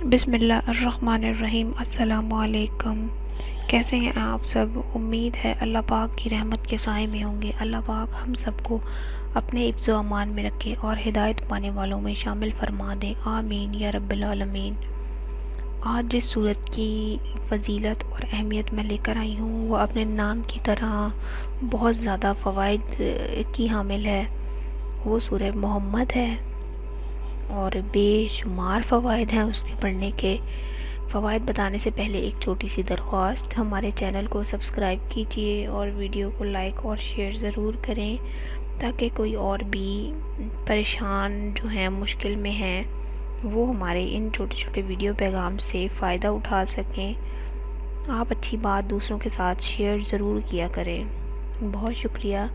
بسم اللہ الرحمن الرحیم۔ السلام علیکم، کیسے ہیں آپ سب؟ امید ہے اللہ پاک کی رحمت کے سائے میں ہوں گے۔ اللہ پاک ہم سب کو اپنے حفظ و امان میں رکھے اور ہدایت پانے والوں میں شامل فرما دیں، آمین یا رب العالمین۔ آج جس سورت کی فضیلت اور اہمیت میں لے کر آئی ہوں وہ اپنے نام کی طرح بہت زیادہ فوائد کی حامل ہے۔ وہ سورہ محمد ہے اور بے شمار فوائد ہیں اس کے پڑھنے کے۔ فوائد بتانے سے پہلے ایک چھوٹی سی درخواست، ہمارے چینل کو سبسکرائب کیجئے اور ویڈیو کو لائک اور شیئر ضرور کریں تاکہ کوئی اور بھی پریشان جو ہیں، مشکل میں ہیں، وہ ہمارے ان چھوٹے چھوٹے ویڈیو پیغام سے فائدہ اٹھا سکیں۔ آپ اچھی بات دوسروں کے ساتھ شیئر ضرور کیا کریں، بہت شکریہ۔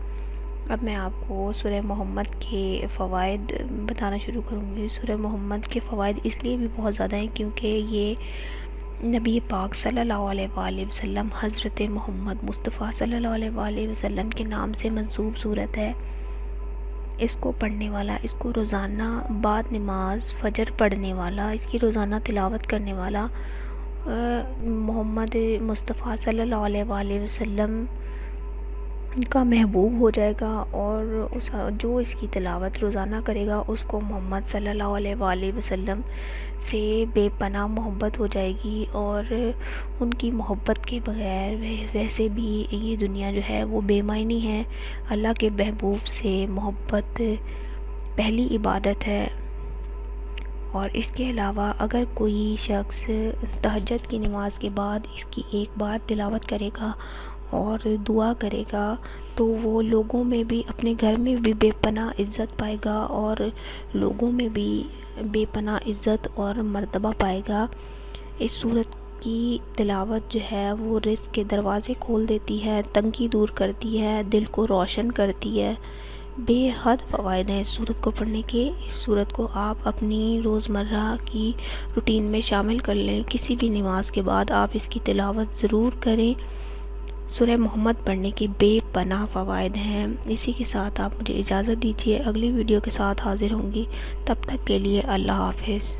اب میں آپ کو سورہ محمد کے فوائد بتانا شروع کروں گی۔ سورہ محمد کے فوائد اس لیے بھی بہت زیادہ ہیں کیونکہ یہ نبی پاک صلی اللہ علیہ وآلہ وسلم، حضرت محمد مصطفیٰ صلی اللہ علیہ وآلہ وسلم کے نام سے منسوب سورت ہے۔ اس کو پڑھنے والا، اس کو روزانہ بعد نماز فجر پڑھنے والا، اس کی روزانہ تلاوت کرنے والا محمد مصطفیٰ صلی اللہ علیہ وآلہ وسلم کا محبوب ہو جائے گا، اور جو اس کی تلاوت روزانہ کرے گا اس کو محمد صلی اللہ علیہ وآلہ وسلم سے بے پناہ محبت ہو جائے گی، اور ان کی محبت کے بغیر ویسے بھی یہ دنیا جو ہے وہ بے معنی ہے۔ اللہ کے محبوب سے محبت پہلی عبادت ہے۔ اور اس کے علاوہ اگر کوئی شخص تہجد کی نماز کے بعد اس کی ایک بار تلاوت کرے گا اور دعا کرے گا تو وہ لوگوں میں بھی، اپنے گھر میں بھی بے پناہ عزت پائے گا اور لوگوں میں بھی بے پناہ عزت اور مرتبہ پائے گا۔ اس سورت کی تلاوت جو ہے وہ رزق کے دروازے کھول دیتی ہے، تنگی دور کرتی ہے، دل کو روشن کرتی ہے۔ بے حد فوائد ہیں اس سورت کو پڑھنے کے۔ اس سورت کو آپ اپنی روزمرہ کی روٹین میں شامل کر لیں، کسی بھی نماز کے بعد آپ اس کی تلاوت ضرور کریں۔ سورہ محمد پڑھنے کے بے پناہ فوائد ہیں۔ اسی کے ساتھ آپ مجھے اجازت دیجیے، اگلی ویڈیو کے ساتھ حاضر ہوں گی، تب تک کے لیے اللہ حافظ۔